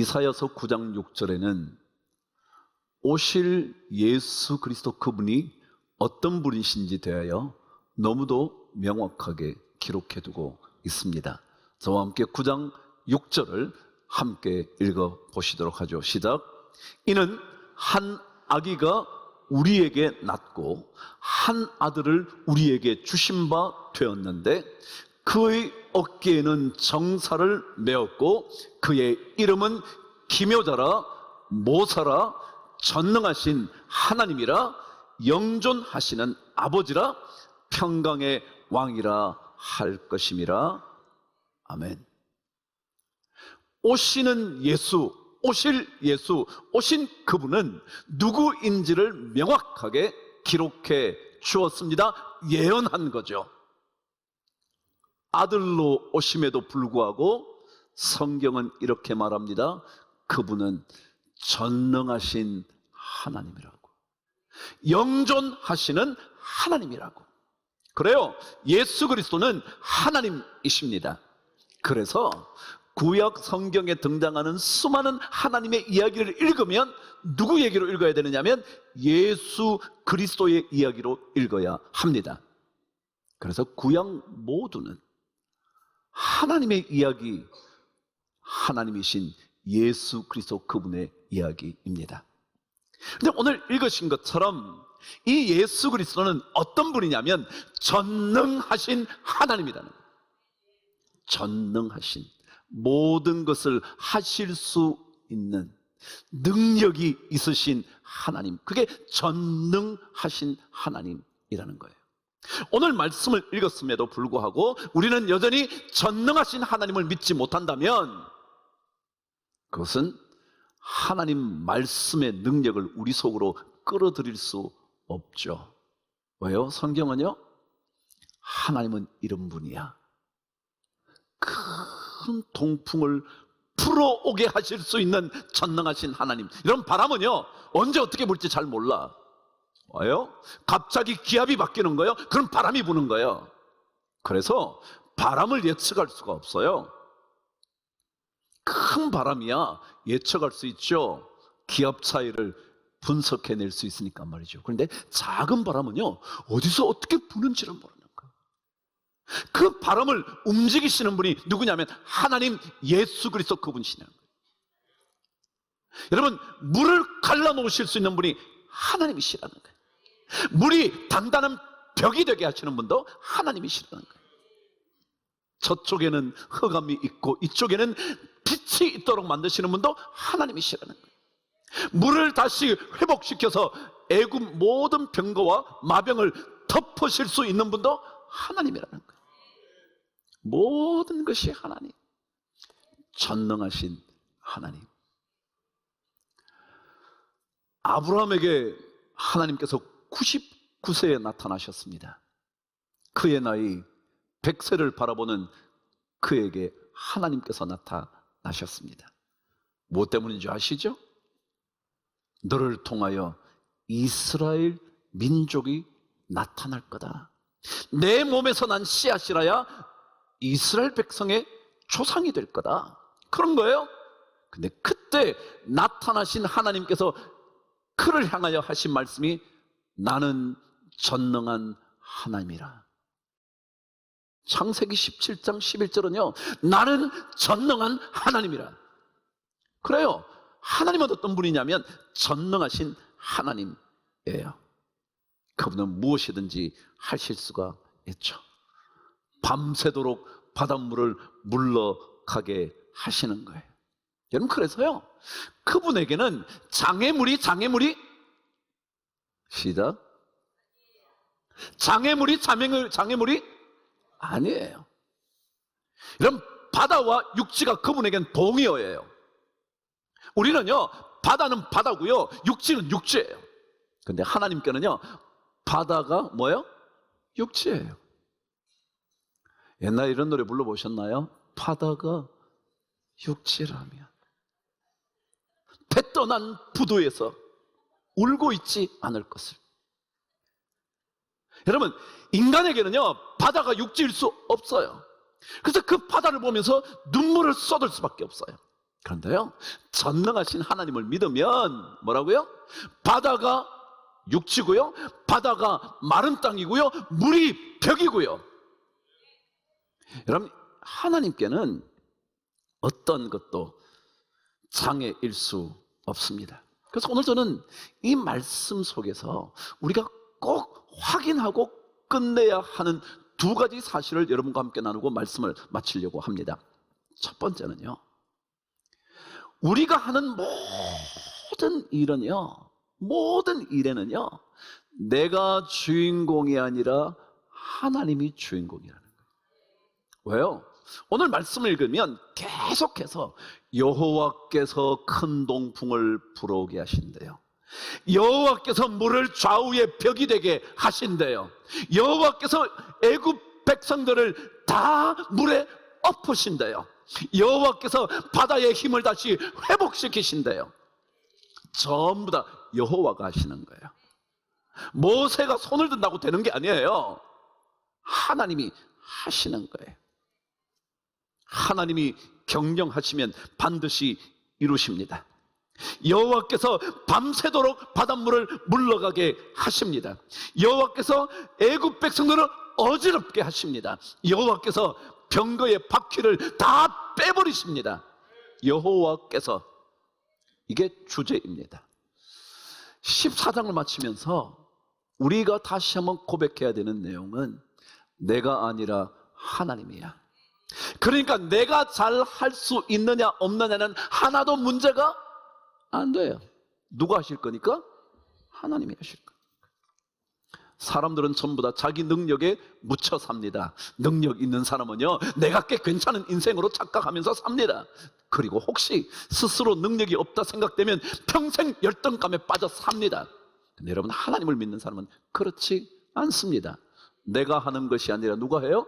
이사야서 9장 6절에는 오실 예수 그리스도 그분이 어떤 분이신지 대하여 너무도 명확하게 기록해두고 있습니다. 저와 함께 9장 6절을 함께 읽어보시도록 하죠. 시작. 이는 한 아기가 우리에게 낳고 한 아들을 우리에게 주신 바 되었는데 그의 어깨에는 정사를 메었고 그의 이름은 기묘자라 모사라 전능하신 하나님이라 영존하시는 아버지라 평강의 왕이라 할 것임이라. 아멘. 오시는 예수, 오실 예수, 오신 그분은 누구인지를 명확하게 기록해 주었습니다. 예언한 거죠. 아들로 오심에도 불구하고 성경은 이렇게 말합니다. 그분은 전능하신 하나님이라고, 영존하시는 하나님이라고. 그래요, 예수 그리스도는 하나님이십니다. 그래서 구약 성경에 등장하는 수많은 하나님의 이야기를 읽으면 누구 얘기로 읽어야 되느냐면 예수 그리스도의 이야기로 읽어야 합니다. 그래서 구약 모두는 하나님의 이야기, 하나님이신 예수 그리스도 그분의 이야기입니다. 근데 오늘 읽으신 것처럼 이 예수 그리스도는 어떤 분이냐면 전능하신 하나님이라는 거예요. 전능하신, 모든 것을 하실 수 있는 능력이 있으신 하나님, 그게 전능하신 하나님이라는 거예요. 오늘 말씀을 읽었음에도 불구하고 우리는 여전히 전능하신 하나님을 믿지 못한다면 그것은 하나님 말씀의 능력을 우리 속으로 끌어들일 수 없죠. 왜요? 성경은요, 하나님은 이런 분이야. 큰 동풍을 불어오게 하실 수 있는 전능하신 하나님. 이런 바람은요, 언제 어떻게 불지 잘 몰라. 와요? 갑자기 기압이 바뀌는 거예요. 그럼 바람이 부는 거예요. 그래서 바람을 예측할 수가 없어요. 큰 바람이야 예측할 수 있죠. 기압 차이를 분석해낼 수 있으니까 말이죠. 그런데 작은 바람은요, 어디서 어떻게 부는지를 모르는 거예요. 그 바람을 움직이시는 분이 누구냐면 하나님 예수 그리스도 그분이시냐는 거예요. 여러분, 물을 갈라놓으실 수 있는 분이 하나님이시라는 거예요. 물이 단단한 벽이 되게 하시는 분도 하나님이시라는 거예요. 저쪽에는 흑암이 있고 이쪽에는 빛이 있도록 만드시는 분도 하나님이시라는 거예요. 물을 다시 회복시켜서 애굽 모든 병거와 마병을 덮으실 수 있는 분도 하나님이라는 거예요. 모든 것이 하나님, 전능하신 하나님. 아브라함에게 하나님께서 99세에 나타나셨습니다. 그의 나이 100세를 바라보는 그에게 하나님께서 나타나셨습니다. 무엇 때문인지 아시죠? 너를 통하여 이스라엘 민족이 나타날 거다. 내 몸에서 난 씨앗이라야 이스라엘 백성의 조상이 될 거다. 그런 거예요. 근데 그때 나타나신 하나님께서 그를 향하여 하신 말씀이 나는 전능한 하나님이라. 창세기 17장 11절은요 나는 전능한 하나님이라. 그래요, 하나님은 어떤 분이냐면 전능하신 하나님이에요. 그분은 무엇이든지 하실 수가 있죠. 밤새도록 바닷물을 물러가게 하시는 거예요. 여러분, 그래서요 그분에게는 장애물이 시작. 장애물이 아니에요. 여러분, 바다와 육지가 그분에겐 동의어예요. 우리는요 바다는 바다고요, 육지는 육지예요. 근데 하나님께는요 바다가 뭐예요? 육지예요. 옛날에 이런 노래 불러보셨나요? 바다가 육지라면 배 떠난 부두에서 울고 있지 않을 것을. 여러분, 인간에게는요 바다가 육지일 수 없어요. 그래서 그 바다를 보면서 눈물을 쏟을 수밖에 없어요. 그런데요, 전능하신 하나님을 믿으면 뭐라고요? 바다가 육지고요, 바다가 마른 땅이고요, 물이 벽이고요. 여러분, 하나님께는 어떤 것도 장애일 수 없습니다. 그래서 오늘 저는 이 말씀 속에서 우리가 꼭 확인하고 끝내야 하는 두 가지 사실을 여러분과 함께 나누고 말씀을 마치려고 합니다. 첫 번째는요, 우리가 하는 모든 일에는요, 내가 주인공이 아니라 하나님이 주인공이라는 거예요. 왜요? 오늘 말씀을 읽으면 계속해서 여호와께서 큰 동풍을 불어오게 하신대요. 여호와께서 물을 좌우의 벽이 되게 하신대요. 여호와께서 애굽 백성들을 다 물에 엎으신대요. 여호와께서 바다의 힘을 다시 회복시키신대요. 전부 다 여호와가 하시는 거예요. 모세가 손을 든다고 되는 게 아니에요. 하나님이 하시는 거예요. 하나님이 경영하시면 반드시 이루십니다. 여호와께서 밤새도록 바닷물을 물러가게 하십니다. 여호와께서 애굽 백성들을 어지럽게 하십니다. 여호와께서 병거의 바퀴를 다 빼버리십니다. 여호와께서, 이게 주제입니다. 14장을 마치면서 우리가 다시 한번 고백해야 되는 내용은 내가 아니라 하나님이야. 그러니까 내가 잘 할 수 있느냐 없느냐는 하나도 문제가 안 돼요. 누가 하실 거니까? 하나님이 하실 거예요. 사람들은 전부 다 자기 능력에 묻혀 삽니다. 능력 있는 사람은요, 내가 꽤 괜찮은 인생으로 착각하면서 삽니다. 그리고 혹시 스스로 능력이 없다 생각되면 평생 열등감에 빠져 삽니다. 근데 여러분, 하나님을 믿는 사람은 그렇지 않습니다. 내가 하는 것이 아니라 누가 해요?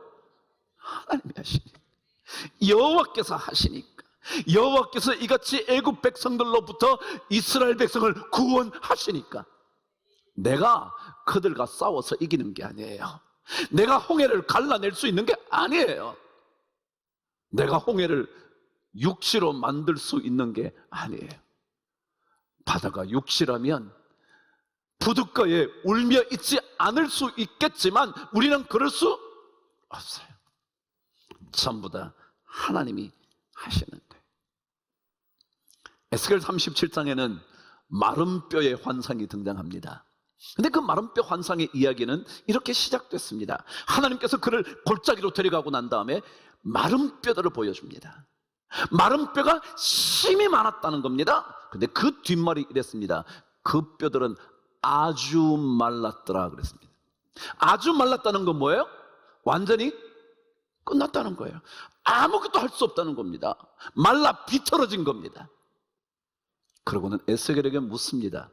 하나님이 하시니까. 여호와께서 하시니까. 여호와께서 이같이 애굽 백성들로부터 이스라엘 백성을 구원하시니까. 내가 그들과 싸워서 이기는 게 아니에요. 내가 홍해를 갈라낼 수 있는 게 아니에요. 내가 홍해를 육지로 만들 수 있는 게 아니에요. 바다가 육지라면 부둣가에 울며 있지 않을 수 있겠지만 우리는 그럴 수 없어요. 전부 다 하나님이 하시는 거예요. 에스겔 37장에는 마른 뼈의 환상이 등장합니다. 근데 그 마른 뼈 환상의 이야기는 이렇게 시작됐습니다. 하나님께서 그를 골짜기로 데려가고 난 다음에 마른 뼈들을 보여줍니다. 마른 뼈가 심이 많았다는 겁니다. 근데 그 뒷말이 이랬습니다. 그 뼈들은 아주 말랐더라 그랬습니다. 아주 말랐다는 건 뭐예요? 완전히 끝났다는 거예요. 아무것도 할 수 없다는 겁니다. 말라 비틀어진 겁니다. 그러고는 에스겔에게 묻습니다.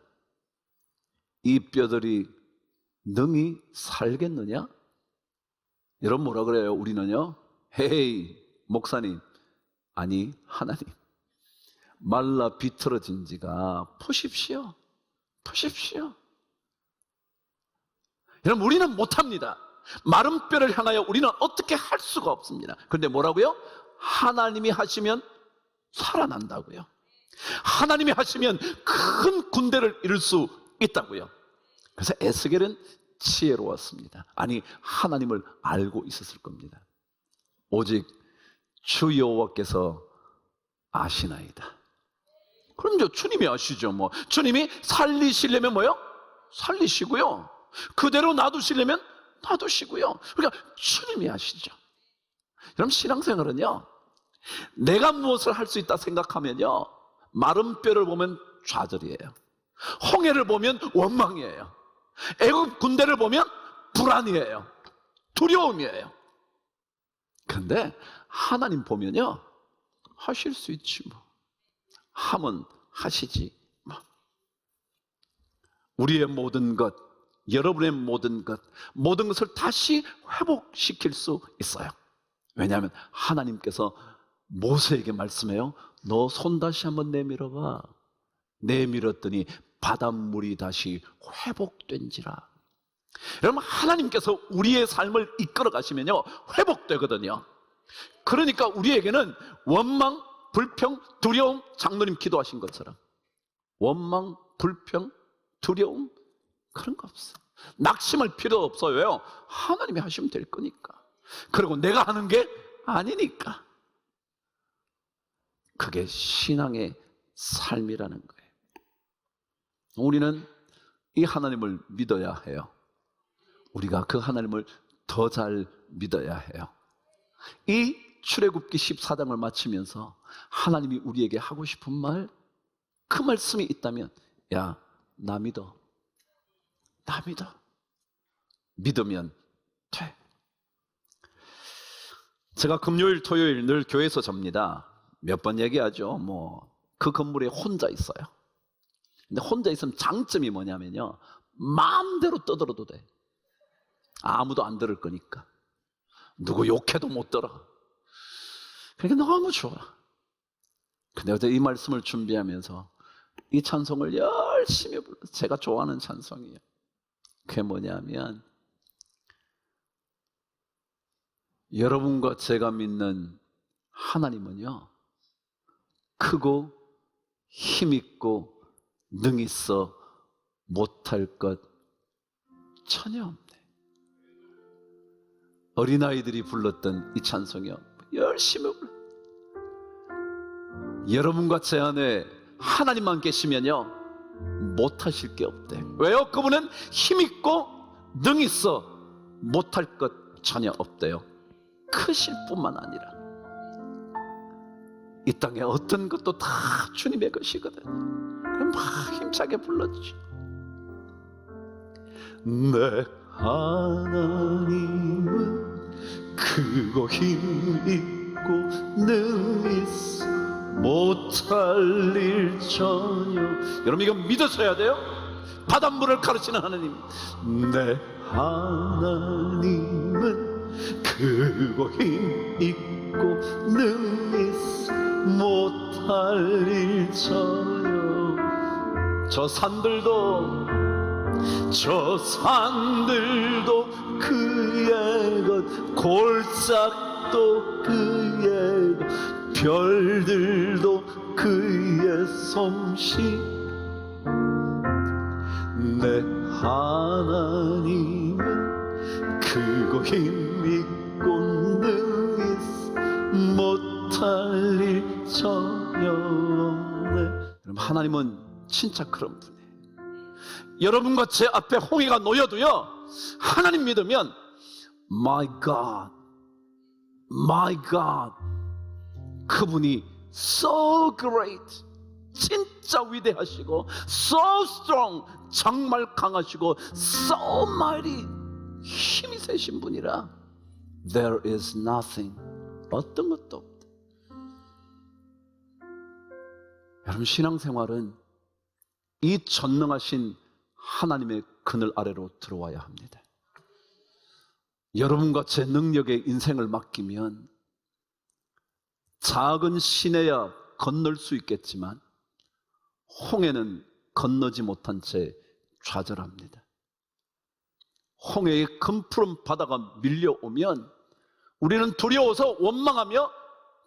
이 뼈들이 능히 살겠느냐? 여러분 뭐라 그래요? 우리는요, 헤이 목사님, 아니 하나님, 말라 비틀어진 지가 보십시오. 여러분, 우리는 못합니다. 마른 뼈를 향하여 우리는 어떻게 할 수가 없습니다. 그런데 뭐라고요? 하나님이 하시면 살아난다고요. 하나님이 하시면 큰 군대를 이룰 수 있다고요. 그래서 에스겔은 지혜로웠습니다. 아니, 하나님을 알고 있었을 겁니다. 오직 주 여호와께서 아시나이다. 그럼요, 주님이 아시죠. 뭐 주님이 살리시려면 뭐요? 살리시고요, 그대로 놔두시려면 놔두시고요. 그러니까 주님이 아시죠. 여러분, 신앙생활은요, 내가 무엇을 할 수 있다 생각하면요, 마른 뼈를 보면 좌절이에요. 홍해를 보면 원망이에요. 애굽 군대를 보면 불안이에요. 두려움이에요. 그런데 하나님 보면요, 하실 수 있지 뭐. 하면 하시지 뭐. 우리의 모든 것, 여러분의 모든 것, 모든 것을 다시 회복시킬 수 있어요. 왜냐하면 하나님께서 모세에게 말씀해요. 너 손 다시 한번 내밀어봐. 내밀었더니 바닷물이 다시 회복된지라. 여러분, 하나님께서 우리의 삶을 이끌어 가시면요, 회복되거든요. 그러니까 우리에게는 원망, 불평, 두려움, 장로님 기도하신 것처럼 원망, 불평, 두려움 그런 거 없어. 낙심할 필요 없어요. 왜요? 하나님이 하시면 될 거니까. 그리고 내가 하는 게 아니니까. 그게 신앙의 삶이라는 거예요. 우리는 이 하나님을 믿어야 해요. 우리가 그 하나님을 더 잘 믿어야 해요. 이 출애굽기 14장을 마치면서 하나님이 우리에게 하고 싶은 말, 그 말씀이 있다면, 야, 나 믿어. 나 믿어. 믿으면 돼. 제가 금요일, 토요일 늘 교회에서 접니다. 몇 번 얘기하죠. 그 건물에 혼자 있어요. 근데 혼자 있으면 장점이 뭐냐면요, 마음대로 떠들어도 돼. 아무도 안 들을 거니까. 누구 욕해도 못 들어. 그러니까 너무 좋아. 근데 어제 이 말씀을 준비하면서 이 찬송을 열심히 불렀어요. 제가 좋아하는 찬송이에요. 그게 뭐냐면, 여러분과 제가 믿는 하나님은요, 크고 힘있고 능있어 못할 것 전혀 없네. 어린아이들이 불렀던 이 찬송이요, 열심히 불러. 여러분과 제 안에 하나님만 계시면요, 못하실 게 없대. 왜요? 그분은 힘있고 능있어 못할 것 전혀 없대요. 크실 뿐만 아니라 이 땅에 어떤 것도 다 주님의 것이거든. 그럼 막 힘차게 불러주죠. 내 하나님은 크고 힘있고 능있어 못할 일 전혀. 여러분 이거 믿으셔야 돼요. 바닷물을 가르치는 하나님. 내 하나님은 크고 힘있고 능있어 못할 일 전혀. 저 산들도 그의 것, 골짜기도 그의 것, 별들도 그의 솜씨. 내 하나님은 크고 힘있고 능있어 못할 일 전혀 없네. 여러분 하나님은 진짜 그런 분이에요. 여러분과 제 앞에 홍해가 놓여도요, 하나님 믿으면 My God, My God, 그분이 so great, 진짜 위대하시고 so strong, 정말 강하시고 so mighty, 힘이 세신 분이라 There is nothing, 어떤 것도 없다. 여러분 신앙생활은 이 전능하신 하나님의 그늘 아래로 들어와야 합니다. 여러분과 제 능력에 인생을 맡기면 작은 시내야 건널 수 있겠지만 홍해는 건너지 못한 채 좌절합니다. 홍해의 금푸른 바다가 밀려오면 우리는 두려워서 원망하며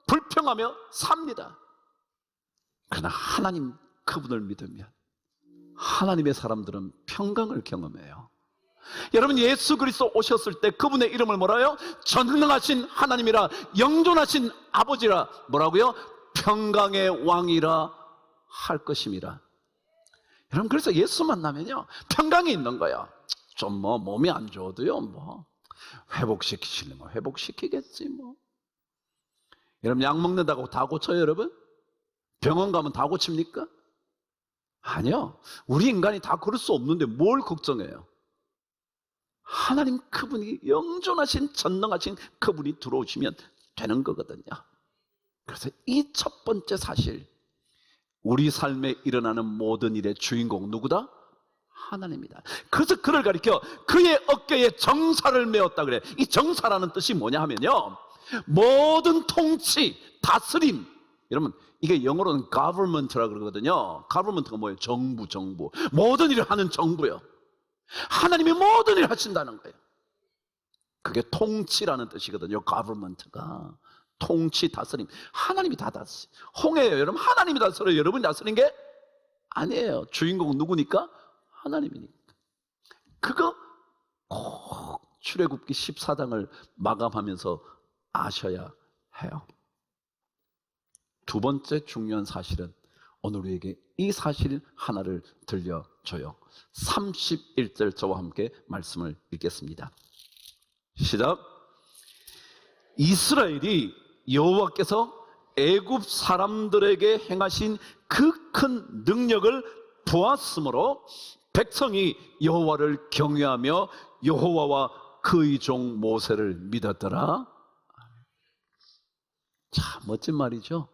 불평하며 삽니다. 그러나 하나님 그분을 믿으면 하나님의 사람들은 평강을 경험해요. 여러분 예수 그리스도 오셨을 때 그분의 이름을 뭐라요? 전능하신 하나님이라, 영존하신 아버지라, 뭐라고요? 평강의 왕이라 할 것임이라. 여러분 그래서 예수 만나면요 평강이 있는 거야. 좀 몸이 안 좋아도요 회복시키시려면 회복시키겠지 여러분 약 먹는다고 다 고쳐요? 여러분 병원 가면 다 고칩니까? 아니요. 우리 인간이 다 그럴 수 없는데 뭘 걱정해요? 하나님 그분이 영존하신 전능하신 그분이 들어오시면 되는 거거든요. 그래서 이 첫 번째 사실, 우리 삶에 일어나는 모든 일의 주인공 누구다? 하나님이다. 그래서 그를 가리켜 그의 어깨에 정사를 메었다 그래. 이 정사라는 뜻이 뭐냐 하면요, 모든 통치, 다스림. 여러분 이게 영어로는 government라고 그러거든요. government가 뭐예요? 정부. 모든 일을 하는 정부요. 하나님이 모든 일을 하신다는 거예요. 그게 통치라는 뜻이거든요. government가 통치, 다스림 하나님이 다 다스려. 홍해예요, 여러분. 하나님이 다스려요. 여러분이 다스린 게 아니에요. 주인공은 누구니까? 하나님이니까. 그거 꼭 출애굽기 14장을 마감하면서 아셔야 해요. 두 번째 중요한 사실은 오늘 우리에게 이 사실 하나를 들려줘요. 31절 저와 함께 말씀을 읽겠습니다. 시작. 이스라엘이 여호와께서 애굽 사람들에게 행하신 그 큰 능력을 보았으므로 백성이 여호와를 경외하며 여호와와 그의 종 모세를 믿었더라. 참 멋진 말이죠.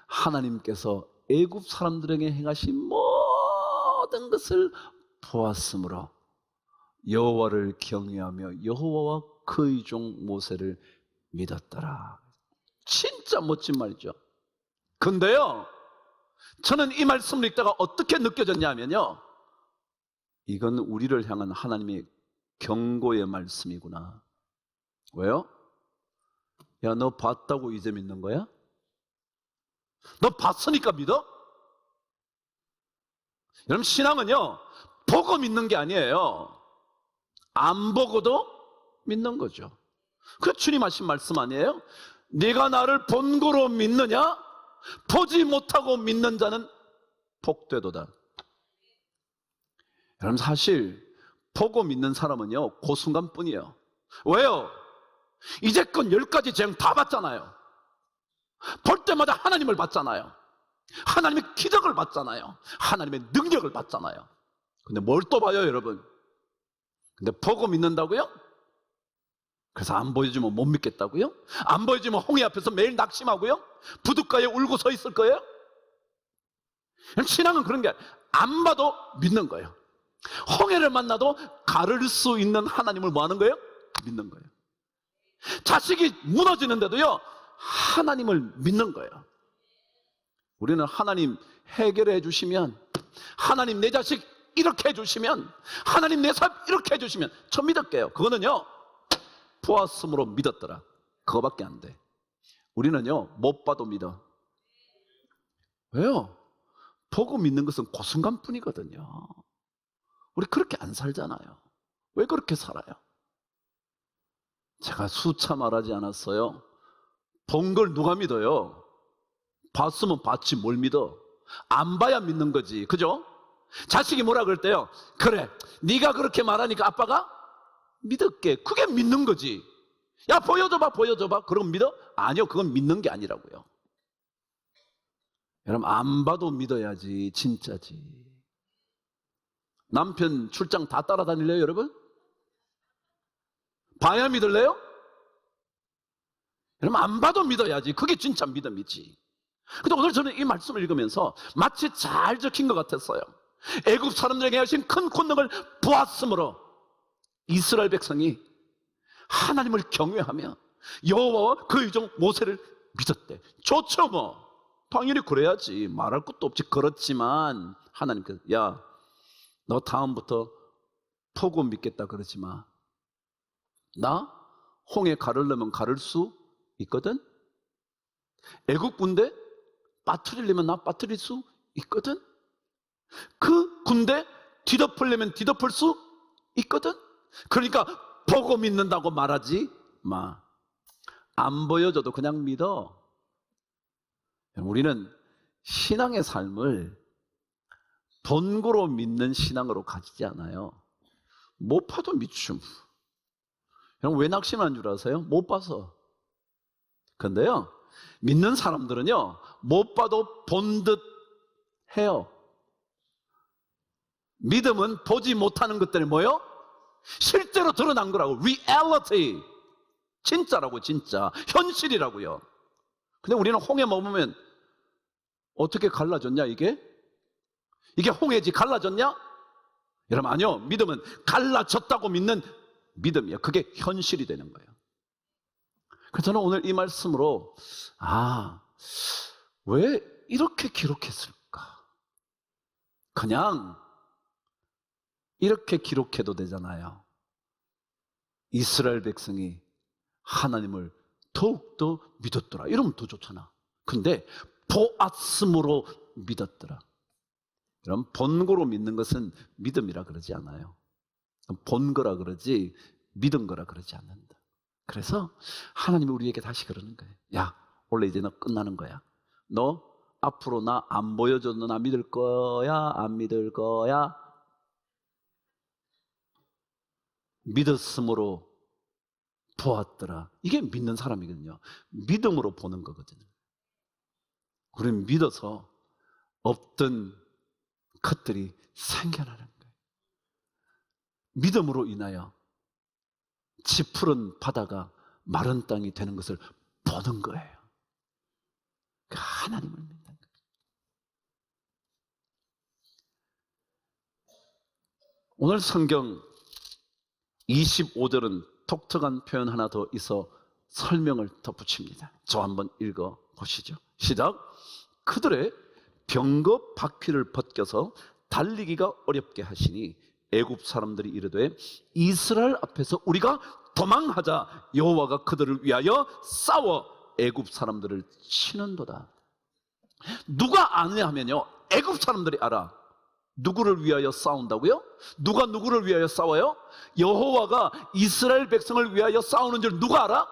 하나님께서 애굽 사람들에게 행하신 모든 것을 보았으므로 여호와를 경외하며 여호와와 그의 종 모세를 믿었더라. 진짜 멋진 말이죠. 근데요, 저는 이 말씀을 읽다가 어떻게 느껴졌냐면요, 이건 우리를 향한 하나님의 경고의 말씀이구나. 왜요? 야, 너 봤다고 이제 믿는 거야? 너 봤으니까 믿어? 여러분, 신앙은요, 보고 믿는 게 아니에요. 안 보고도 믿는 거죠. 그 주님 하신 말씀 아니에요? 네가 나를 본고로 믿느냐? 보지 못하고 믿는 자는 복되도다. 여러분, 사실 보고 믿는 사람은요, 그 순간뿐이에요. 왜요? 이제껏 10가지 재앙 다 봤잖아요. 볼 때마다 하나님을 봤잖아요. 하나님의 기적을 봤잖아요. 하나님의 능력을 봤잖아요. 근데 뭘 또 봐요, 여러분? 근데 보고 믿는다고요? 그래서 안 보여주면 못 믿겠다고요? 안 보여주면 홍해 앞에서 매일 낙심하고요? 부둣가에 울고 서 있을 거예요? 신앙은 그런 게 안 봐도 믿는 거예요. 홍해를 만나도 가를 수 있는 하나님을 뭐 하는 거예요? 믿는 거예요. 자식이 무너지는데도요, 하나님을 믿는 거예요. 우리는 하나님 해결해 주시면, 하나님 내 자식 이렇게 해주시면, 하나님 내 삶 이렇게 해주시면 저 믿을게요. 그거는요, 보았으므로 믿었더라. 그거밖에 안 돼. 우리는요, 못 봐도 믿어. 왜요? 보고 믿는 것은 그 순간뿐이거든요. 우리 그렇게 안 살잖아요. 왜 그렇게 살아요? 제가 수차 말하지 않았어요? 본 걸 누가 믿어요? 봤으면 봤지 뭘 믿어? 안 봐야 믿는 거지, 그죠? 자식이 뭐라 그럴 때요, 그래, 네가 그렇게 말하니까 아빠가 믿을게. 그게 믿는 거지. 야, 보여줘봐, 보여줘봐. 그럼 믿어? 아니요, 그건 믿는 게 아니라고요. 여러분, 안 봐도 믿어야지 진짜지. 남편 출장 다 따라다닐래요, 여러분? 봐야 믿을래요? 여러분, 안 봐도 믿어야지. 그게 진짜 믿음이지. 근데 오늘 저는 이 말씀을 읽으면서 마치 잘 적힌 것 같았어요. 애굽 사람들에게 하신 큰 권능을 보았으므로 이스라엘 백성이 하나님을 경외하며 여호와와 그의 종 모세를 믿었대. 좋죠, 뭐. 당연히 그래야지. 말할 것도 없지. 그렇지만 하나님께서, 야, 너 다음부터 보고 믿겠다 그러지 마. 나 홍해 가르려면 가를 수 있거든. 애국 군대 빠뜨리려면 나 빠뜨릴 수 있거든. 그 군대 뒤덮으려면 뒤덮을 수 있거든. 그러니까 보고 믿는다고 말하지 마. 안 보여줘도 그냥 믿어. 우리는 신앙의 삶을 본고로 믿는 신앙으로 가지지 않아요. 못 봐도 믿죠. 왜 낙심한 줄 아세요? 못 봐서. 근데요, 믿는 사람들은요, 못 봐도 본 듯 해요. 믿음은 보지 못하는 것들이 뭐요? 실제로 드러난 거라고. reality. 진짜라고, 진짜. 현실이라고요. 근데 우리는 홍해 먹으면 어떻게 갈라졌냐, 이게? 이게 홍해지 갈라졌냐? 여러분, 아니요. 믿음은 갈라졌다고 믿는 믿음이에요. 그게 현실이 되는 거예요. 그래서 저는 오늘 이 말씀으로, 왜 이렇게 기록했을까? 그냥 이렇게 기록해도 되잖아요. 이스라엘 백성이 하나님을 더욱더 믿었더라. 이러면 더 좋잖아. 근데 보았음으로 믿었더라. 그럼 본거로 믿는 것은 믿음이라 그러지 않아요. 본 거라 그러지 믿은 거라 그러지 않는다. 그래서 하나님이 우리에게 다시 그러는 거예요. 야, 원래 이제 너 끝나는 거야. 너 앞으로 나 안 보여줘도 나 믿을 거야? 안 믿을 거야? 믿었으므로 보았더라. 이게 믿는 사람이거든요. 믿음으로 보는 거거든요. 우리는 믿어서 없던 것들이 생겨나는 거예요. 믿음으로 인하여 짚푸른 바다가 마른 땅이 되는 것을 보는 거예요. 하나님을 믿는 거예요. 오늘 성경 25절은 독특한 표현 하나 더 있어 설명을 덧붙입니다. 저 한번 읽어 보시죠. 시작. 그들의 병거 바퀴를 벗겨서 달리기가 어렵게 하시니 애굽 사람들이 이르되 이스라엘 앞에서 우리가 도망하자. 여호와가 그들을 위하여 싸워 애굽 사람들을 치는도다. 누가 아느냐 하면요, 애굽 사람들이 알아. 누구를 위하여 싸운다고요? 누가 누구를 위하여 싸워요? 여호와가 이스라엘 백성을 위하여 싸우는 줄 누가 알아?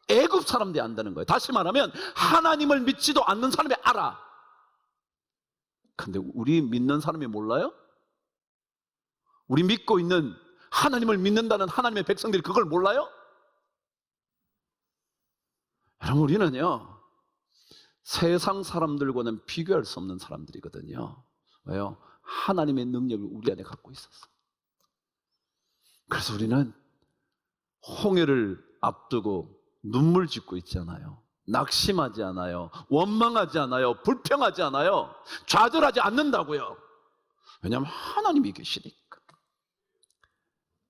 애굽 사람들이 안다는 거예요. 다시 말하면 하나님을 믿지도 않는 사람이 알아. 근데 우리 믿는 사람이 몰라요? 우리 믿고 있는 하나님을 믿는다는 하나님의 백성들이 그걸 몰라요? 여러분, 우리는요 세상 사람들과는 비교할 수 없는 사람들이거든요. 왜요? 하나님의 능력을 우리 안에 갖고 있었어. 그래서 우리는 홍해를 앞두고 눈물 짓고 있잖아요. 낙심하지 않아요. 원망하지 않아요. 불평하지 않아요. 좌절하지 않는다고요. 왜냐하면 하나님이 계시니까.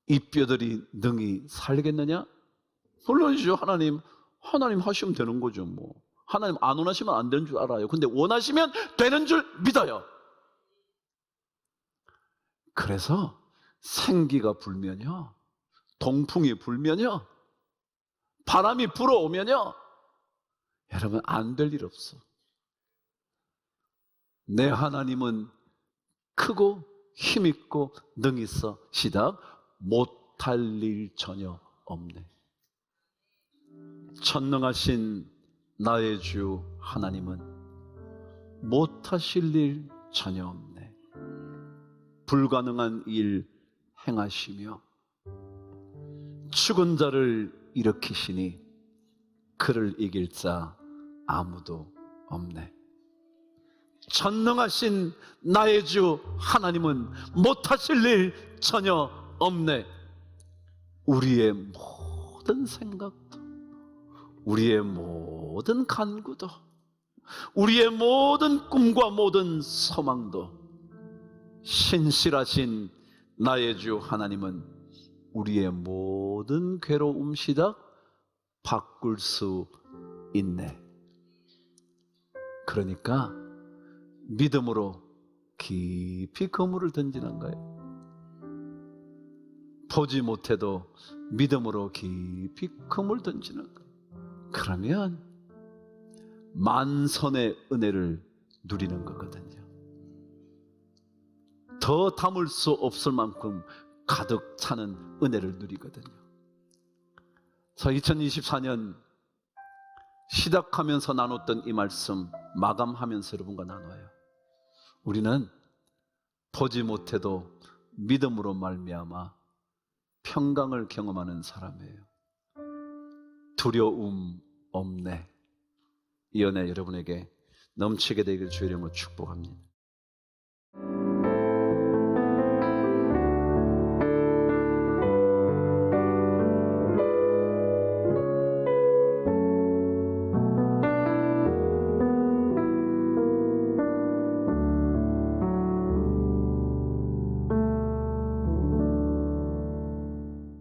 이 뼈들이 능히 살겠느냐? 물론이죠. 하나님 하시면 되는 거죠. 뭐 하나님 안 원하시면 안 되는 줄 알아요. 근데 원하시면 되는 줄 믿어요. 그래서 생기가 불면요, 동풍이 불면요, 바람이 불어오면요, 여러분 안 될 일 없어. 내 하나님은 크고 힘있고 능히 있어. 시작. 못할 일 전혀 없네. 전능하신 나의 주 하나님은 못하실 일 전혀 없네. 불가능한 일 행하시며 죽은 자를 일으키시니 그를 이길 자 아무도 없네. 전능하신 나의 주 하나님은 못하실 일 전혀 없네. 우리의 모든 생각도, 우리의 모든 간구도, 우리의 모든 꿈과 모든 소망도 신실하신 나의 주 하나님은 우리의 모든 괴로움 시작 바꿀 수 있네. 그러니까 믿음으로 깊이 그물을 던지는 거예요. 보지 못해도 믿음으로 깊이 그물 던지는 거예요. 그러면 만선의 은혜를 누리는 거거든요. 더 담을 수 없을 만큼 가득 차는 은혜를 누리거든요. 자, 2024년 시작하면서 나눴던 이 말씀 마감하면서 여러분과 나눠요. 우리는 보지 못해도 믿음으로 말미암아 평강을 경험하는 사람이에요. 두려움 없네. 이 은혜 여러분에게 넘치게 되길 주의 이름으로 축복합니다.